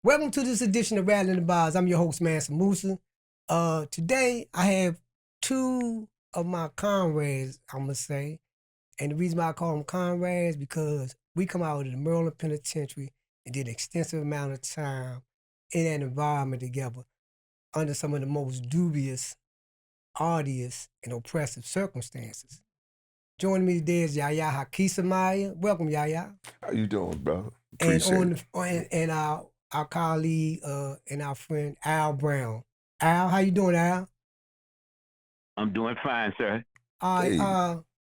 Welcome to this edition of Rattling the Bars. I'm your host, Mansa Musa. Today, I have two of my comrades, I'm going to say. And the reason why I call them comrades because we come out of the Maryland Penitentiary and did an extensive amount of time in that environment together under some of the most dubious, arduous, and oppressive circumstances. Joining me today is Yaya Hakisamaya. Welcome, Yaya. How you doing, brother? Appreciate it. And our colleague and our friend Al Brown. Al, how you doing, Al? I'm doing fine, sir. All right,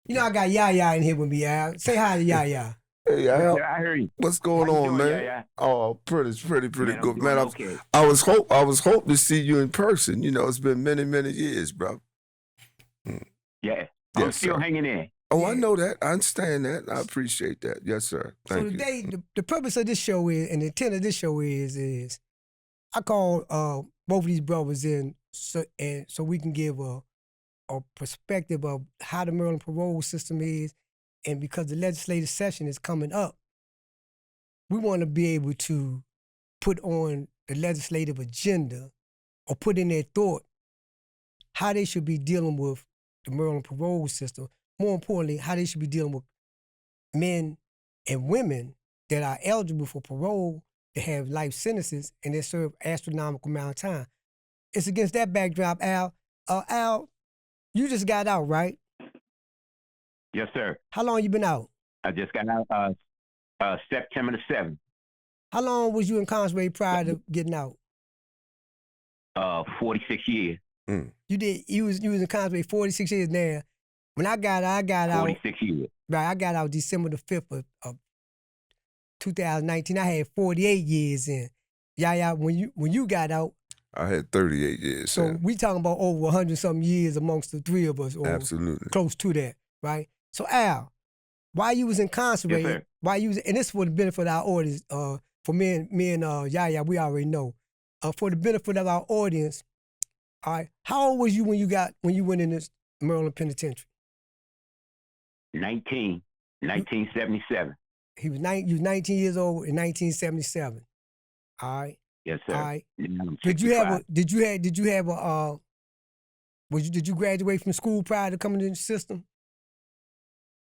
you know I got Yaya in here with me, Al. Say hi to Yaya. Hey, Al. Yeah, I hear you. What's going on, doing, man? Yaya? Oh, pretty Man, good, man. okay. I was hoping to see you in person. You know, it's been many years, bro. Yeah, I'm Yes, still sir. hanging in. Oh, I know that. I understand that. I appreciate that. Yes, sir. Thank So you. today, the purpose of this show is, and the intent of this show is I call both of these brothers in so we can give a perspective of how the Maryland parole system is, and because the legislative session is coming up, we want to be able to put on the legislative agenda or put in their thought how they should be dealing with the Maryland parole system. More importantly, how they should be dealing with men and women that are eligible for parole to have life sentences and they serve astronomical amount of time. It's against that backdrop, Al. Al, you just got out, right? Yes, sir. How long you been out? I just got out September the 7th. How long was you incarcerated prior to getting out? 46 years. You was incarcerated 46 years now. When I got out. 46 years. Right, I got out December the 5th of 2019. I had 48 years in. Yeah, when you got out. I had 38 years. So we talking about over 100-something years amongst the three of us. Or absolutely. Close to that, right? So Al, while you was incarcerated, yes, and this is for the benefit of our audience, for me and Yaya, we already know. For the benefit of our audience, all right, how old was you when you went in this Maryland Penitentiary? 1977. You was 19 years old in 1977. All right. Yes, sir. All right. Did you graduate from school prior to coming in the system?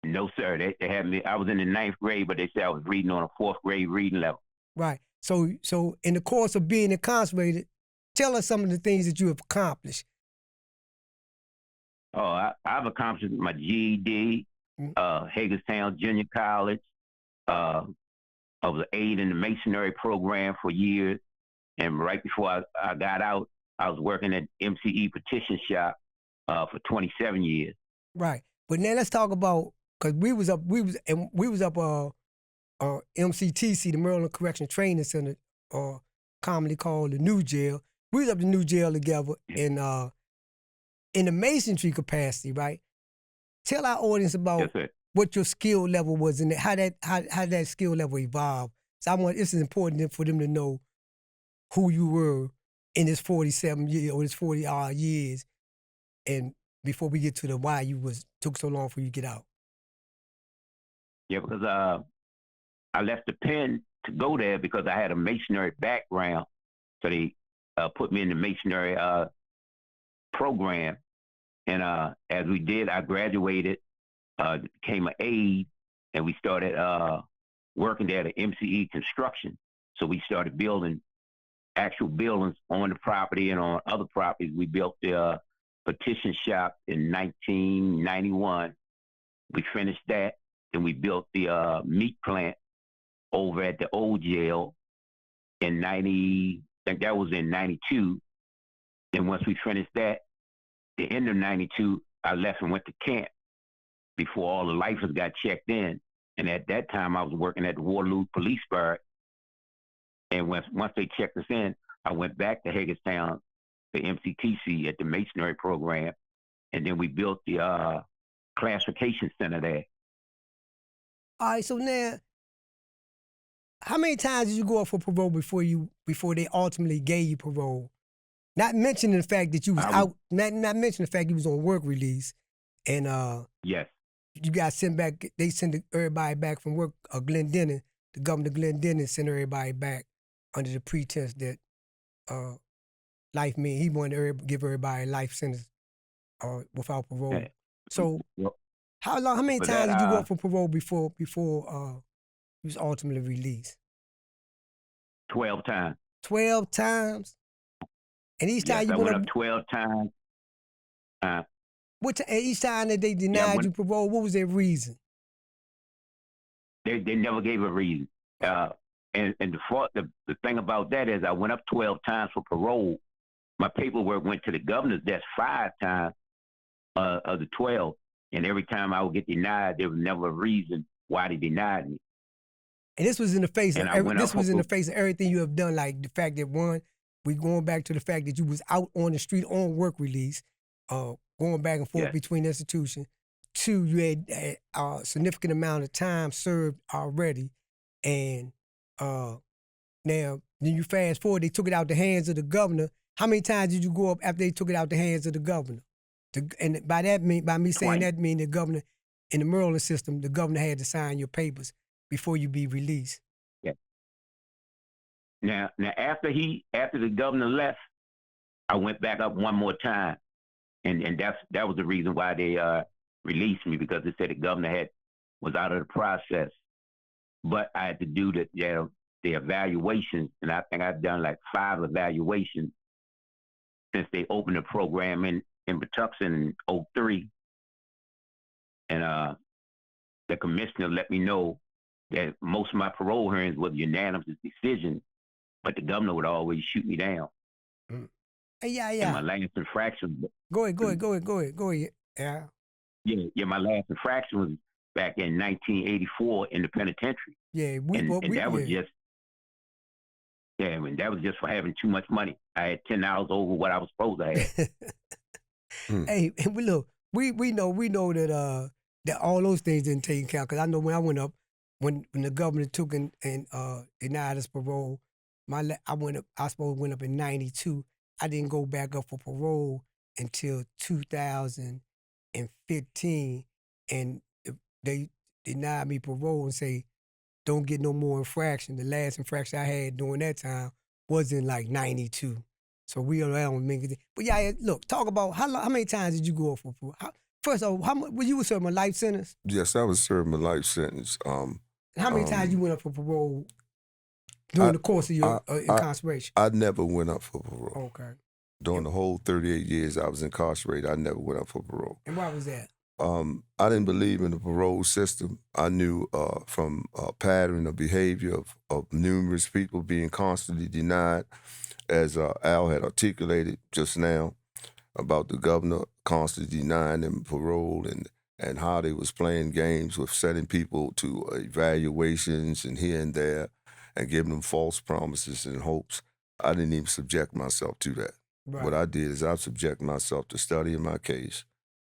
No, sir. They had me. I was in the 9th grade, but they said I was reading on a 4th grade reading level. Right. So in the course of being incarcerated, tell us some of the things that you have accomplished. Oh, I've accomplished my GED, Hagerstown Junior College. I was an aide in the masonry program for years. And right before I got out, I was working at MCE petition shop for 27 years. Right. But now let's talk about, because we was up MCTC, the Maryland Correction Training Center, commonly called the New Jail. We was up the New Jail together in the masonry capacity, right? Tell our audience about what your skill level was in it, how that skill level evolved. So this is important for them to know who you were in this 47 years or this 40 odd years, and before we get to the why took so long for you to get out. Yeah, because I left the pen to go there because I had a masonry background, so they put me in the masonry program, and as we did, I graduated, became an aide, and we started working there at MCE Construction. So we started building actual buildings on the property and on other properties. We built the petition shop in 1991. We finished that, and we built the meat plant over at the old jail in I think that was in 92. And once we finished that, the end of 92, I left and went to camp before all the lifers got checked in. And at that time, I was working at the Waterloo Police Barrack. And once they checked us in, I went back to Hagerstown, the MCTC at the masonry program. And then we built the classification center there. All right, so now, how many times did you go up for parole before they ultimately gave you parole? Not mentioning the fact that you was out, not mentioning the fact you was on work release. And yes. you got sent back. They sent everybody back from work. Glen Denian, the governor Glen Denian sent everybody back under the pretense that life mean he wanted to give everybody a life sentence without parole. Yeah. So Well, how many for times that, did you go up for parole before you was ultimately released? 12 times. 12 times? And each time Yes, you I went went up, up 12 times. and each time that they denied you parole, what was their reason? They never gave a reason. And the thing about that is I went up 12 times for parole. My paperwork went to the governor's desk 5 times of the 12. And every time I would get denied, there was never a reason why they denied me. And this was in the face And of I went up the face of everything you have done, like the fact that we going back to the fact that you was out on the street on work release, going back and forth Yes. between institutions. 2, you had a significant amount of time served already, and now then you fast forward, they took it out the hands of the governor. How many times did you go up after they took it out the hands of the governor? And by me saying 20. that mean the governor in the Maryland system, the governor had to sign your papers before you be released. Yeah. Now after the governor left, I went back up one more time, and that was the reason why they released me, because they said the governor was out of the process. But I had to do the evaluations, and I think I've done like 5 evaluations since they opened the program in Patuxent in 2003. And the commissioner let me know that most of my parole hearings was unanimous decision, but the governor would always shoot me down. Mm. Yeah. And my last infraction. Go ahead. Yeah. Yeah, my last infraction was back in 1984 in the penitentiary. Yeah, that was just. Yeah, I mean, that was just for having too much money. I had 10 hours over what I was supposed to have. Hey, and we know that all those things didn't take account, because I know when I went up, when the governor took and denied us parole, I suppose went up in 92. I didn't go back up for parole until 2015, and they denied me parole and say, don't get no more infraction. The last infraction I had during that time was in like 92. So we don't make it. But yeah, look, talk about how many times did you go for parole? First of all, how much were you serving a life sentence? Yes, I was serving a life sentence. And how many times you went up for parole during the course of your incarceration? I never went up for parole. Okay. During the whole 38 years I was incarcerated, I never went up for parole. And why was that? I didn't believe in the parole system. I knew from a pattern of behavior of numerous people being constantly denied, as Al had articulated just now, about the governor constantly denying them parole and how they was playing games with sending people to evaluations and here and there and giving them false promises and hopes. I didn't even subject myself to that. Right. What I did is I subjected myself to studying my case,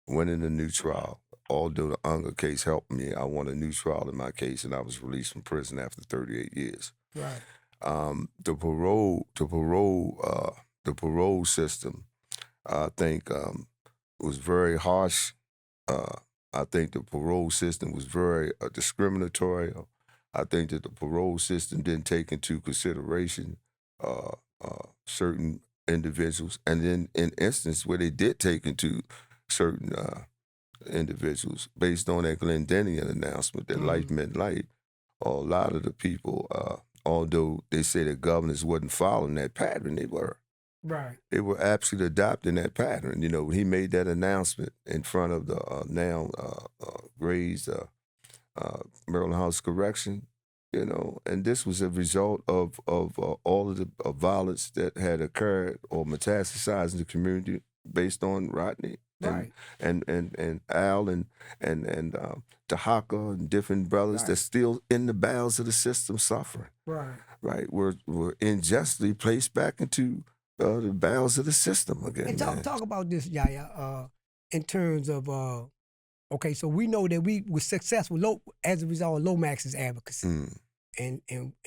winning a new trial. Although the Unger case helped me, I won a new trial in my case, and I was released from prison after 38 years. Right. The parole system, I think, was very harsh. I think the parole system was very discriminatory. I think that the parole system didn't take into consideration certain individuals, and then in instances where they did take into certain individuals, based on that Glen Denian announcement that life meant life, a lot of the people, although they say the governors wasn't following that pattern, they were. Right. They were absolutely adopting that pattern. You know, when he made that announcement in front of the now raised Maryland House of Correction, you know, and this was a result of all of the violence that had occurred or metastasized in the community based on Rodney. Right. And Al and Tahaka and different brothers that's still in the bowels of the system suffering. Right. Right. We're unjustly placed back into the bowels of the system again. And talk about this, Yaya, in terms of okay, so we know that we were successful as a result of Lomax's advocacy. And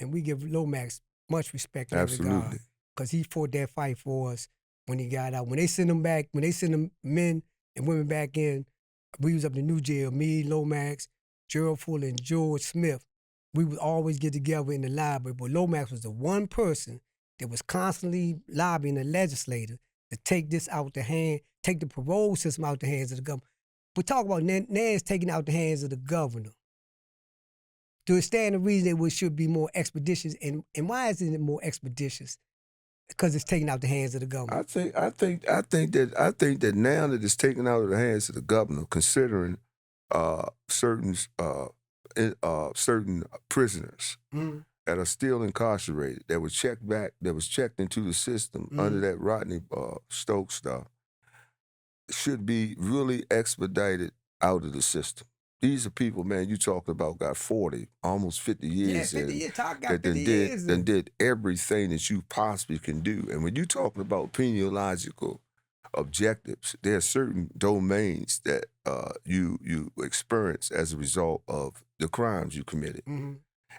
we give Lomax much respect in that regard, because he fought that fight for us when he got out. When they send them back, when they send them men and women back in we was up in the new jail, me, Lomax, Gerald Fuller, and George Smith. We would always get together in the library, but Lomax was the one person that was constantly lobbying the legislator to take this out the hand, take the parole system out the hands of the government. We talk about now it's taking out the hands of the governor. To stand the reason it should be more expeditious, and why isn't it more expeditious? Because it's taken out the hands of the governor. I think that now that it's taken out of the hands of the governor, considering certain prisoners that are still incarcerated, that was checked into the system under that Rodney Stokes stuff, should be really expedited out of the system. These are people, man, you talking about got 40, almost 50 years Yeah, 50 in. years. Talk That got 50 years. did everything that you possibly can do. And when you're talking about penological objectives, there are certain domains that you experience as a result of the crimes you committed.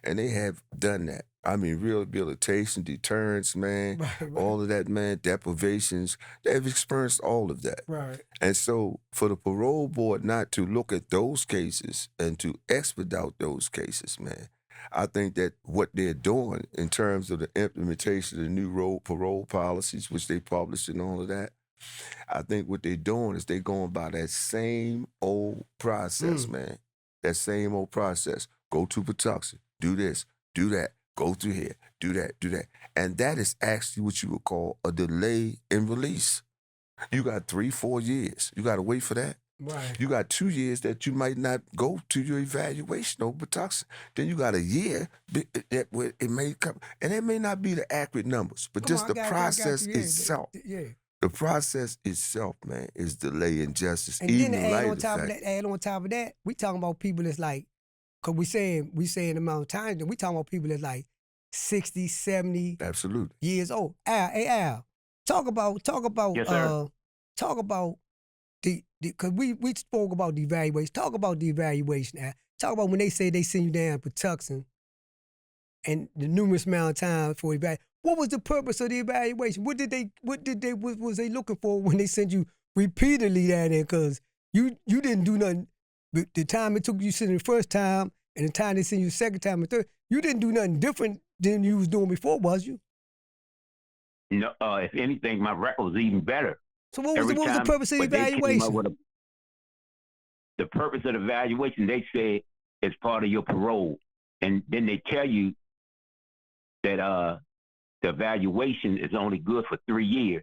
And they have done that. I mean, rehabilitation, deterrence, man, Right. all of that, man, deprivations, they've experienced all of that. Right. And so for the parole board not to look at those cases and to expedite those cases, man, I think that what they're doing in terms of the implementation of the new parole policies, which they published and all of that, I think what they're doing is they're going by that same old process, man. That same old process. Go to Patuxent, do this, do that, go through here, do that. And that is actually what you would call a delay in release. You got 3-4 years. You got to wait for that. Right. You got 2 years that you might not go to your evaluation over Patuxent. Then you got a year where it may come, and it may not be the accurate numbers, but just the process itself. Yeah. The process itself, man, is delay and justice. And even then in add light on of top the of fact, that, we talking about people that's like, cause we saying the amount of time, we talking about people that's like 60, 70 absolutely. years old. Al, talk about Yes, sir. talk about the cause we spoke about the evaluation. Talk about the evaluation, Al. Talk about when they say they send you down to Patuxent and the numerous amount of time for evaluation. What was the purpose of the evaluation? What was they looking for when they sent you repeatedly down there? Cause you didn't do nothing. But the time it took you sitting the first time and the time they sent you the second time and third, you didn't do nothing different than you was doing before, was you? No, if anything, my record was even better. So what was the purpose of the evaluation? The purpose of the evaluation, they said, is part of your parole. And then they tell you that the evaluation is only good for 3 years.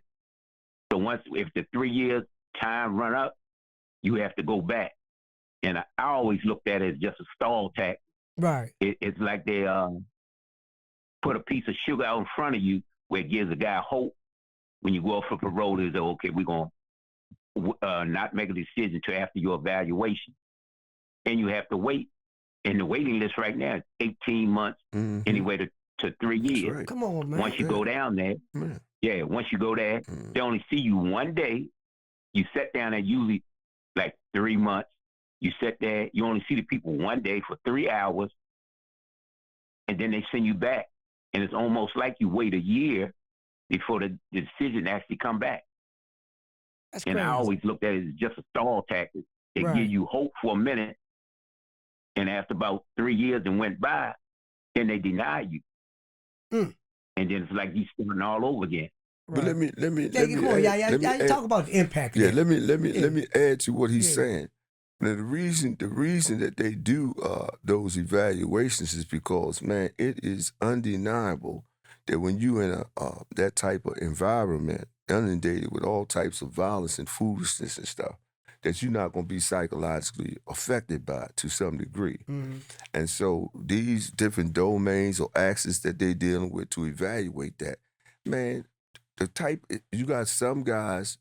So if the 3 years time run up, you have to go back. And I always looked at it as just a stall tactic. Right. It's like they put a piece of sugar out in front of you where it gives a guy hope. When you go up for parole, they say, okay, we're going to not make a decision until after your evaluation. And you have to wait. And the waiting list right now is 18 months, anyway, to 3 years. Right. Come on, man. Once you go down there, once you go there, they only see you one day. You sit down there usually like 3 months. You sit there, you only see the people one day for 3 hours, and then they send you back. And it's almost like you wait a year before the decision actually come back. That's and crazy. I always looked at it as just a stall tactic. It give you hope for a minute, and after about 3 years and went by, then they deny you. And then it's like you starting all over again. But let me talk about the impact. Yeah, let me add to what he's saying. Now, the reason that they do those evaluations is because, man, it is undeniable that when you in that type of environment, inundated with all types of violence and foolishness and stuff, that you're not going to be psychologically affected by it to some degree. And so these different domains or axes that they're dealing with to evaluate that, man, you got some guys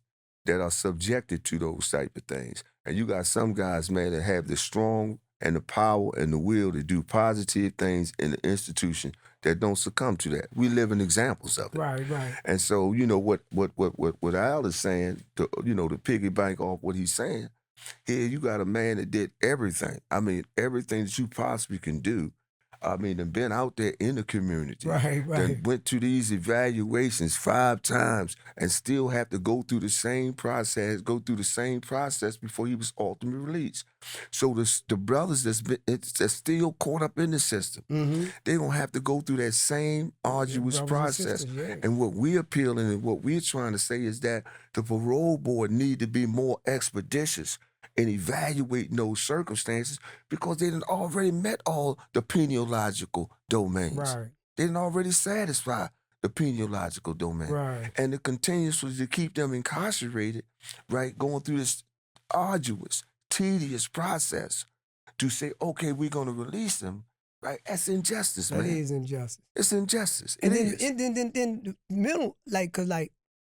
that are subjected to those type of things. And you got some guys, man, that have the strong and the power and the will to do positive things in the institution that don't succumb to that. We live in examples of it. Right. And so, you know, what Al is saying, to piggyback off what he's saying, here you got a man that did everything. I mean, everything that you possibly can do I mean, and been out there in the community. Right, Then right. went to these evaluations 5 times and still have to go through the same process before he was ultimately released. So the brothers that's still caught up in the system, Mm-hmm. they don't have to go through that same arduous brothers and process. sisters, yeah. And what we're appealing and what we're trying to say is that the parole board need to be more expeditious in evaluating those circumstances because they done already met all the peniological domains. Right, They done already satisfy the peniological domain. right. And to continuously to keep them incarcerated, right, going through this arduous, tedious process to say, okay, we're going to release them, right? That's injustice, That man. is injustice. It's injustice. And It then, is. then the middle,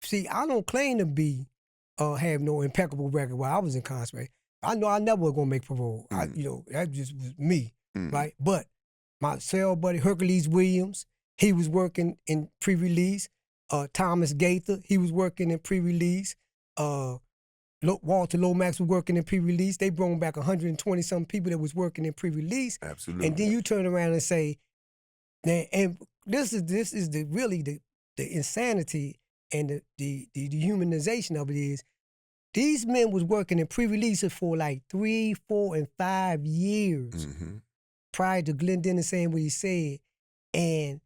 see, I don't claim to be, have no impeccable record while I was incarcerated. I know I never was gonna make parole. That just was me, right? But my cell buddy Hercules Williams, he was working in pre-release. Thomas Gaither, he was working in pre-release. Walter Lomax was working in pre-release. They brought back 120 some people that was working in pre-release. Absolutely. And then you turn around and say, and this is the insanity and the dehumanization of it is these men was working in pre-releases for like 3, 4, and 5 years prior to Glen Denian saying what he said, and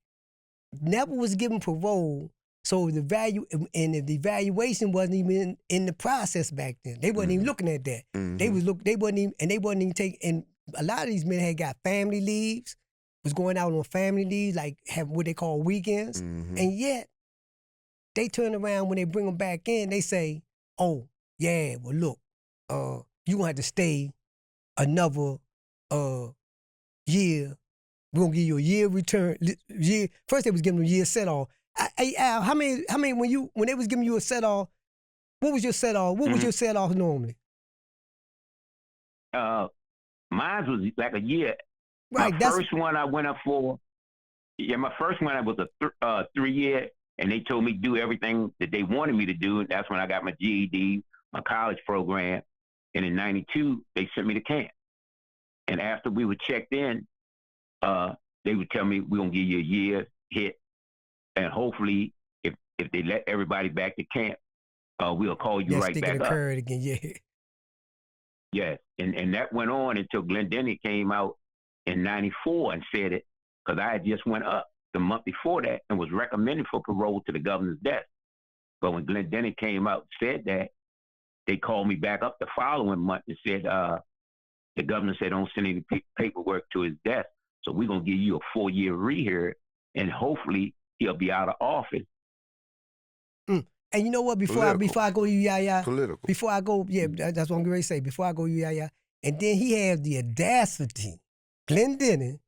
never was given parole. So the value and the evaluation wasn't even in the process back then. They wasn't even looking at that. They wasn't even taking. And a lot of these men had got family leaves, was going out on family leaves, like have what they call weekends, and yet they turn around when they bring them back in. They say, "Oh yeah, well look, you gonna have to stay another year. We're gonna give you a year return. Year first they was giving them a year set off. Hey Al, how many when they was giving you a set off, what was your set off? What was your set off normally? Mine was like a year. Right. My first one I went up for, my first one I was a 3-year, and they told me to do everything that they wanted me to do. And that's when I got my GED, my college program. And in '92, they sent me to camp. And after we were checked in, they would tell me, we're going to give you a year hit. And hopefully, if they let everybody back to camp, we'll call you right back up. Again, yeah. Yes. And that went on until Glen Denian came out in '94 and said it, because I had just went up the month before that and was recommended for parole to the governor's desk. But when Glen Denian came out and said that, they called me back up the following month and said, the governor said, don't send any paperwork to his desk. So we're going to give you a 4-year rehearing, and hopefully he'll be out of office. And you know what? Before I go, Political. Before I go, that's what I'm going to say. Before I go, and then he had the audacity. Glen Denian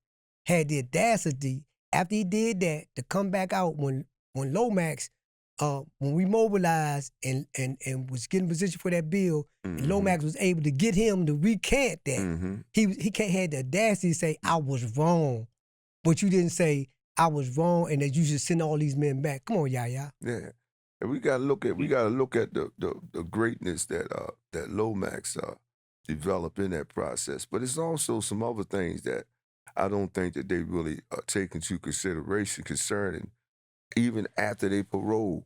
had the audacity after he did that to come back out when Lomax, when we mobilized and was getting position for that bill, and Lomax was able to get him to recant that. He had the audacity to say, I was wrong, but you didn't say I was wrong and that you should send all these men back. Come on, Yeah. And we gotta look at the greatness that Lomax developed in that process. But it's also some other things that I don't think that they really take into consideration concerning even after they parole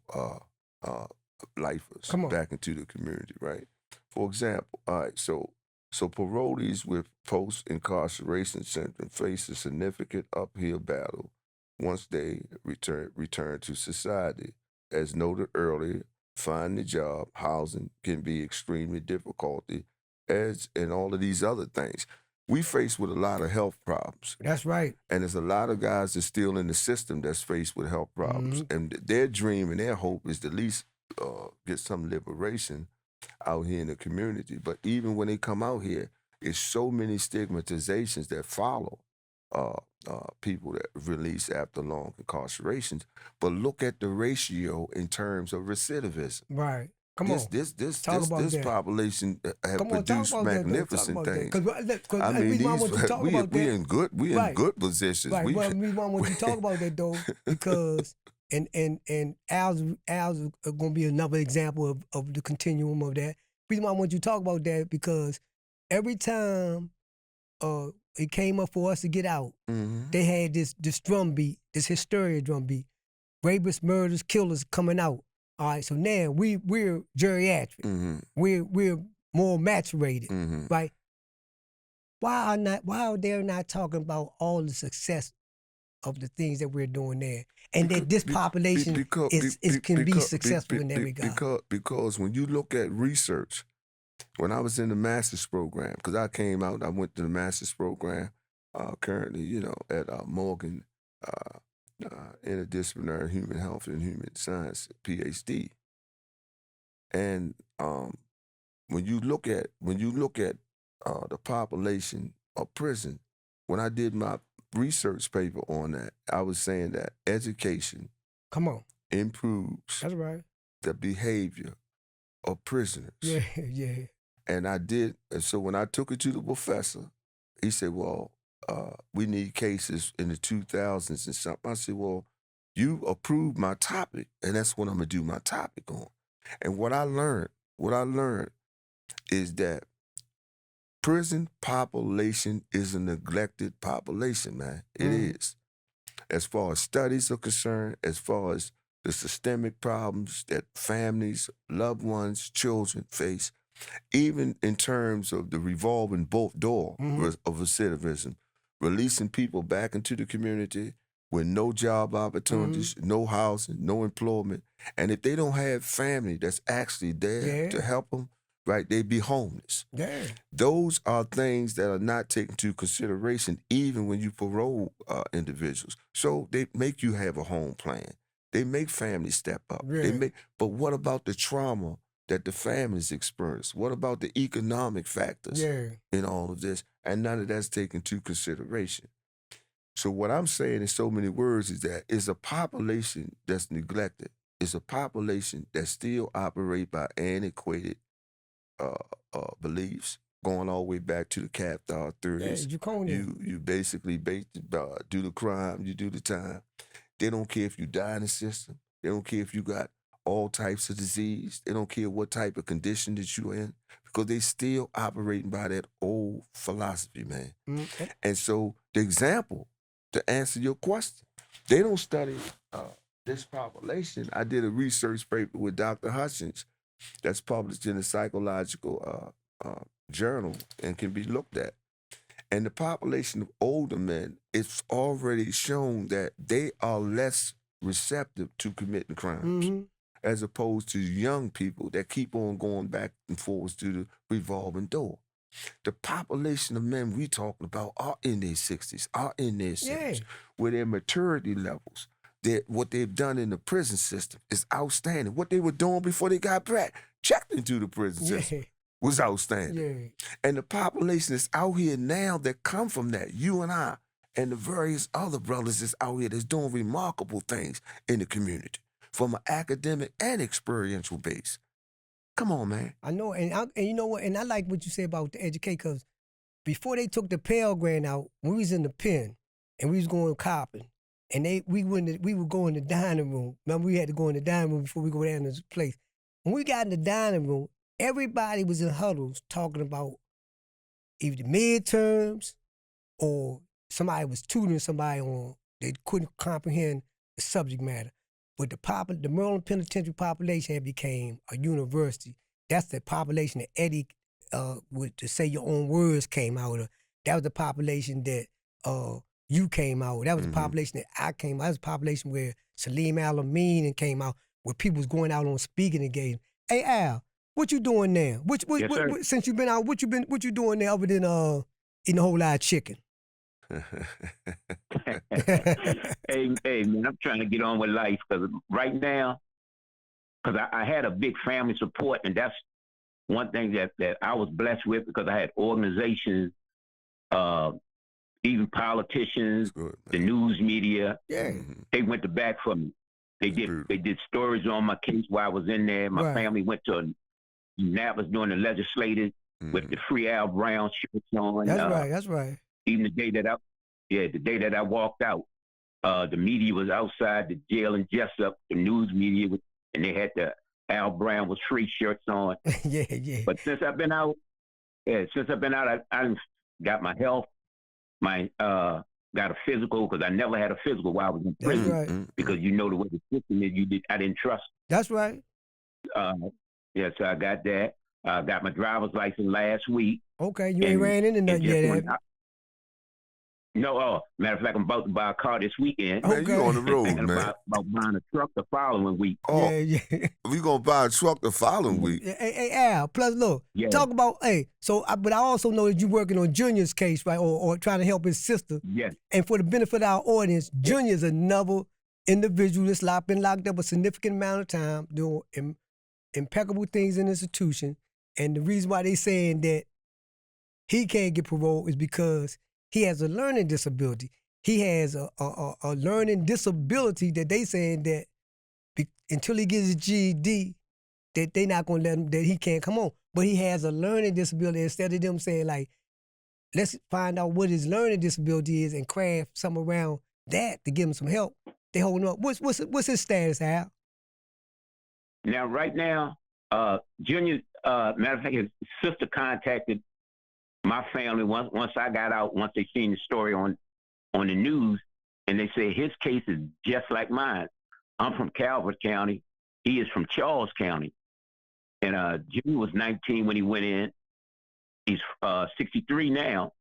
lifers back into the community, right? For example, all right, so parolees with post-incarceration symptoms face a significant uphill battle once they return to society. As noted earlier, finding a job, housing can be extremely difficult, and all of these other things. We face with a lot of health problems. That's right. And there's a lot of guys that's still in the system that's faced with health problems. And their dream and their hope is to at least get some liberation out here in the community. But even when they come out here, it's so many stigmatizations that follow people that release after long incarcerations. But look at the ratio in terms of recidivism. Right. Come on. This that. population have produced magnificent things. I mean, we in good positions. Right. Well, we want you to talk about that though, because and Al's going to be another example of the continuum of that. The reason why I want you to talk about that because every time it came up for us to get out. Mm-hmm. They had this drum beat, this hysteria drum beat. Rapists, murders, killers coming out. All right, so now we're geriatric. Mm-hmm. We're more maturated, Mm-hmm. right? Why are they not talking about all the success of the things that we're doing there, and that this population can be successful in that regard? Because when you look at research, when I was in the master's program, because I came out, I went to the master's program, currently, at Morgan, interdisciplinary human health and human science, PhD. And when you look at the population of prison, when I did my research paper on that, I was saying that education improves That's right. the behavior of prisoners. Yeah, yeah. And so when I took it to the professor, he said, well, we need cases in the 2000s and something. I said, well, you approved my topic, and that's what I'm going to do my topic on. And what I learned is that prison population is a neglected population, man. It is. As far as studies are concerned, as far as the systemic problems that families, loved ones, children face, even in terms of the revolving door of recidivism, releasing people back into the community with no job opportunities, no housing, no employment. And if they don't have family that's actually there to help them, right, they'd be homeless. Yeah. Those are things that are not taken into consideration even when you parole individuals. So they make you have a home plan. They make families step up. Yeah. But what about the trauma that the families experience? What about the economic factors in all of this? And none of that's taken into consideration. So what I'm saying in so many words is that it's a population that's neglected. It's a population that still operate by antiquated beliefs, going all the way back to the Cathar 30s. You basically do the crime, you do the time. They don't care if you die in the system. They don't care if you got all types of disease. They don't care what type of condition that you're in, because they still operating by that old philosophy, man. Mm-hmm. And so the example, to answer your question, they don't study this population. I did a research paper with Dr. Hutchins that's published in the psychological journal and can be looked at. And the population of older men, it's already shown that they are less receptive to committing crimes as opposed to young people that keep on going back and forth to the revolving door. The population of men we talking about are in their 60s, are in their 70s, with their maturity levels. What they've done in the prison system is outstanding. What they were doing before they got checked into the prison system was outstanding. And the population that's out here now that come from that, you and I, and the various other brothers that's out here that's doing remarkable things in the community from an academic and experiential base. Come on, man. I know, and you know what? And I like what you say about the educate, because before they took the Pell Grant out, when we was in the pen and we was going copping, and we would go in the dining room. Remember, we had to go in the dining room before we go down to this place. When we got in the dining room, everybody was in huddles talking about either the midterms or somebody was tutoring somebody on, they couldn't comprehend the subject matter. But the Maryland Penitentiary population had became a university. That's the population that Eddie, to say your own words, came out of. That was the population that you came out. That was the population that I came out. That was the population where Salim Al-Amin came out, where people was going out on speaking engagements. Hey Al, what you doing now? Since you've been out, what you doing there other than eating a whole lot of chicken? hey, man, I'm trying to get on with life, because right now, because I had a big family support, and that's one thing that I was blessed with, because I had organizations, even politicians, the news media. They went to bat for me. They did stories on my case while I was in there. My family went to Annapolis during the legislature with the Free Al Brown shirts on. That's right. Even the day that I walked out, the media was outside the jail in Jessup. The news media and they had the Al Brown was free shirts on. Yeah. But since I've been out, I got my health my got a physical because I never had a physical while I was in That's prison right. because you know the way the system is. I didn't trust. That's right. Yeah, so I got that. I got my driver's license last week. Okay, you ain't ran into nothing yet, have you? No, matter of fact, I'm about to buy a car this weekend. Man, you on the road, and man. about buying a truck the following week. Oh, yeah. We gonna buy a truck the following week. Hey, Al, plus look, talk about, but I also know that you're working on Junior's case, right, or trying to help his sister. Yes. And for the benefit of our audience, Junior's another individual that's been locked up a significant amount of time doing impeccable things in the institution. And the reason why they saying that he can't get parole is because he has a learning disability. He has a learning disability that they saying that until he gets his GED, that they not gonna let him, that he can't come on. But he has a learning disability. Instead of them saying like, let's find out what his learning disability is and craft something around that to give him some help, they holding up. What's his status, Al? Now, right now, Junior, matter of fact, his sister contacted my family once I got out, once they seen the story on the news, and they said his case is just like mine. I'm from Calvert County. He is from Charles County. And Junior was 19 when he went in. He's 63 now.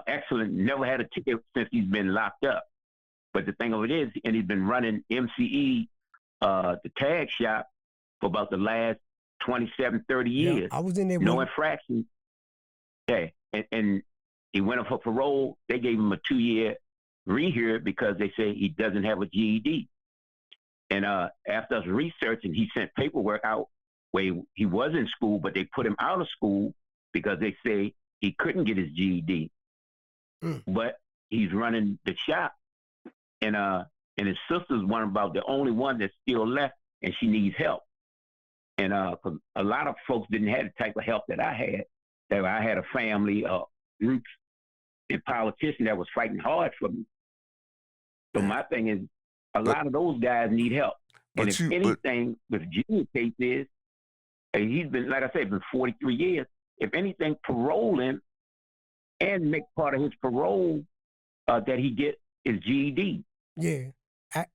Excellent. Never had a ticket since he's been locked up. But the thing of it is, and he's been running MCE, the tag shop, for about the last 27, 30 years. Yeah, I was in there. No infraction. Yeah. And he went up for parole. They gave him a 2-year rehab because they say he doesn't have a GED. And after us researching, he sent paperwork out where he was in school, but they put him out of school because they say he couldn't get his GED. But he's running the shop, and his sister's the only one that's still left, and she needs help. And 'cause a lot of folks didn't have the type of help that I had. That I had a family, groups, and politicians that was fighting hard for me. So my thing is, a lot of those guys need help. And if anything, with Junior's case is, he's been, like I said, been 43 years. If anything, parole him and make part of his parole that he get his GED. Yeah. But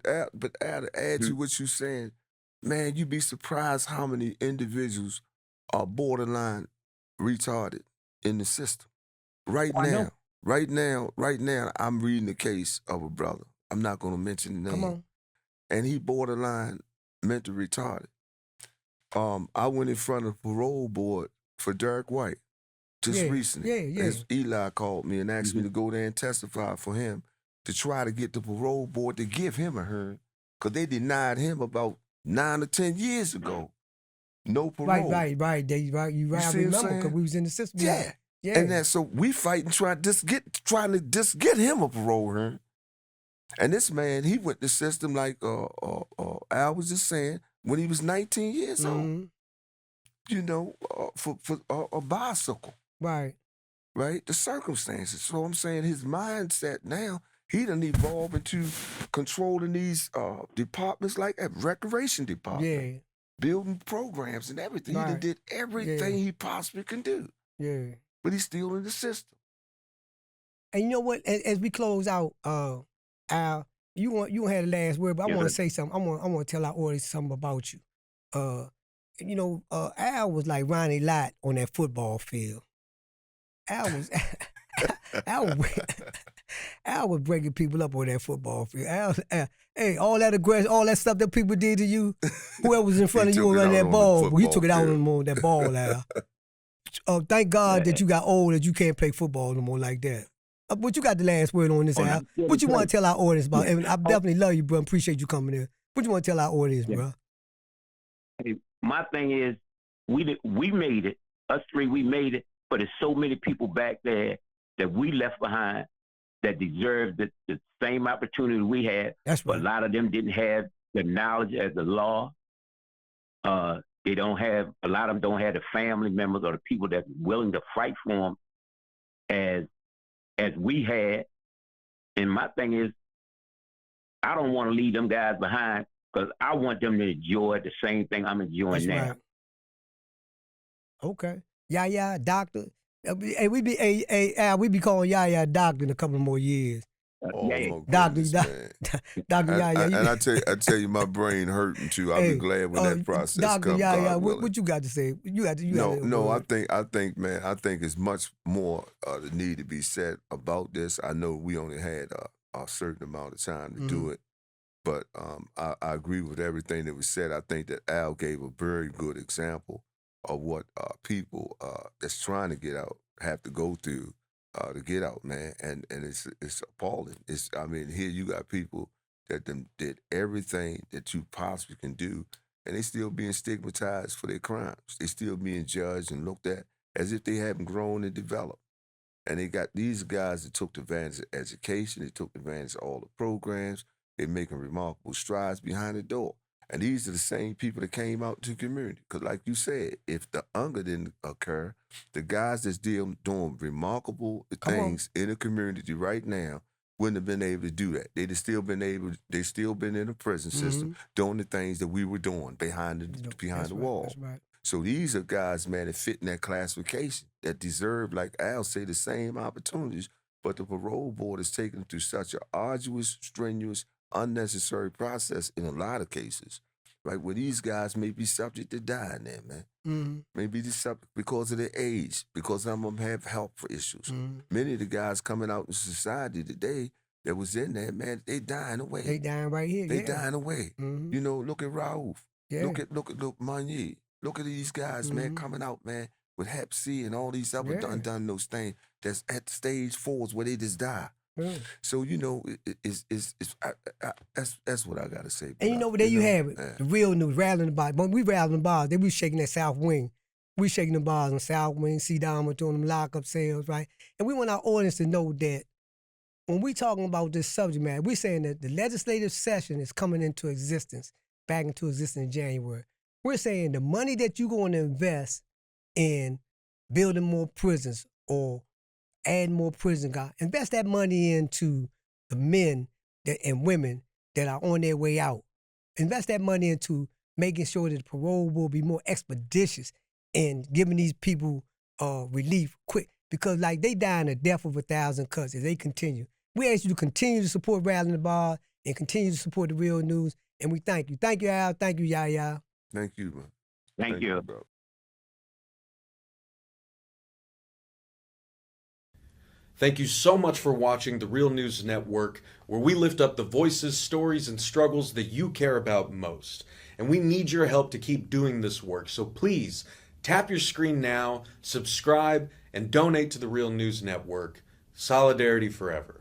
Al, to add to what you're saying, man, you'd be surprised how many individuals are borderline retarded in the system. Right now, I'm reading the case of a brother. I'm not going to mention the name. Come on. And he borderline mental retarded. I went in front of the parole board for Derek White just recently. Eli called me and asked me to go there and testify for him to try to get the parole board to give him a hearing, because they denied him about 9 or 10 years ago. No parole. Right. You right. I remember because we was in the system. Yeah. And that, so we fighting trying to just get him a parole hearing. And this man, he went the system like Al was just saying, when he was 19 years old. You know, for a bicycle. Right. Right? The circumstances. So I'm saying his mindset now, he done evolved into controlling these departments like a recreation department. Yeah. Building programs and everything. He done did everything he possibly can do. Yeah. But he's still in the system. And you know what? As we close out, Al, you had the last word, but I want to say something. I want to tell our audience something about you. You know, Al was like Ronnie Lott on that football field. Al was breaking people up on that football field. Hey, all that aggression, all that stuff that people did to you, whoever was in front of you running that ball, you took it out on them on that ball, Al. Thank God that you got old, that you can't play football no more like that. But you got the last word on this, Al. What you want to tell our audience about? And I definitely love you, bro. Appreciate you coming in. What you want to tell our audience, bro? Hey, my thing is, we made it. Us three, we made it. But there's so many people back there that we left behind that deserve the same opportunity we had. That's right. But a lot of them didn't have the knowledge as the law. They don't have, a lot of them don't have the family members or the people that's willing to fight for them as we had. And my thing is, I don't want to leave them guys behind because I want them to enjoy the same thing I'm enjoying now. Right. Okay. Yeah, doctor. Hey, we be calling Yaya doctor in a couple more years. Oh Yeah. my Doctor, goodness, man. Doctor Yaya. And I tell you, my brain hurting too. I'll be glad when that process Doctor comes. Yaya, God willing. what you got to say? You got No. word. I think, man. I think it's much more that need to be said about this. I know we only had a certain amount of time to do it, but I agree with everything that was said. I think that Al gave a very good example of what people that's trying to get out have to go through to get out, man. And it's appalling. I mean, here you got people that did everything that you possibly can do, and they still being stigmatized for their crimes. They still being judged and looked at as if they haven't grown and developed. And they got these guys that took advantage of education. They took advantage of all the programs. They're making remarkable strides behind the door. And these are the same people that came out to the community. Because like you said, if the hunger didn't occur, the guys that's doing remarkable things in the community right now wouldn't have been able to do that. They'd have still been in the prison system doing the things that we were doing behind the wall. That's right. So these are guys, man, that fit in that classification, that deserve, like Al say, the same opportunities, but the parole board is taking them through such an arduous, strenuous, unnecessary process in a lot of cases, right, where these guys may be subject to dying there, man. Maybe because of their age, because some of them have health issues. Many of the guys coming out in society today that was in there, man, they dying away. They dying right here. They dying away. You know, look at Raouf. Yeah. Look at Monye. Look at these guys, man, coming out, man, with Hep C and all these other done those things that's at stage 4s where they just die. So, you know, that's what I got to say. And you know, there you have it. The real news, rattling the bars. When we rattling the bars, they be shaking that South Wing. We shaking the bars on South Wing, C-Dama doing them lockup sales, right? And we want our audience to know that when we talking about this subject matter, we're saying that the legislative session is coming into existence, back into existence in January. We're saying the money that you're going to invest in building more prisons or adding more prison guards, invest that money into the men and women that are on their way out. Invest that money into making sure that the parole will be more expeditious in giving these people relief quick. Because like they dying a death of 1,000 cuts if they continue. We ask you to continue to support Rattling the Bars and continue to support the real news. And we thank you. Thank you, Al. Thank you, Yaya. Thank you, man. Thank you. Bro. Thank you so much for watching the Real News Network, where we lift up the voices, stories, and struggles that you care about most. And we need your help to keep doing this work. So please, tap your screen now, subscribe, and donate to the Real News Network. Solidarity forever.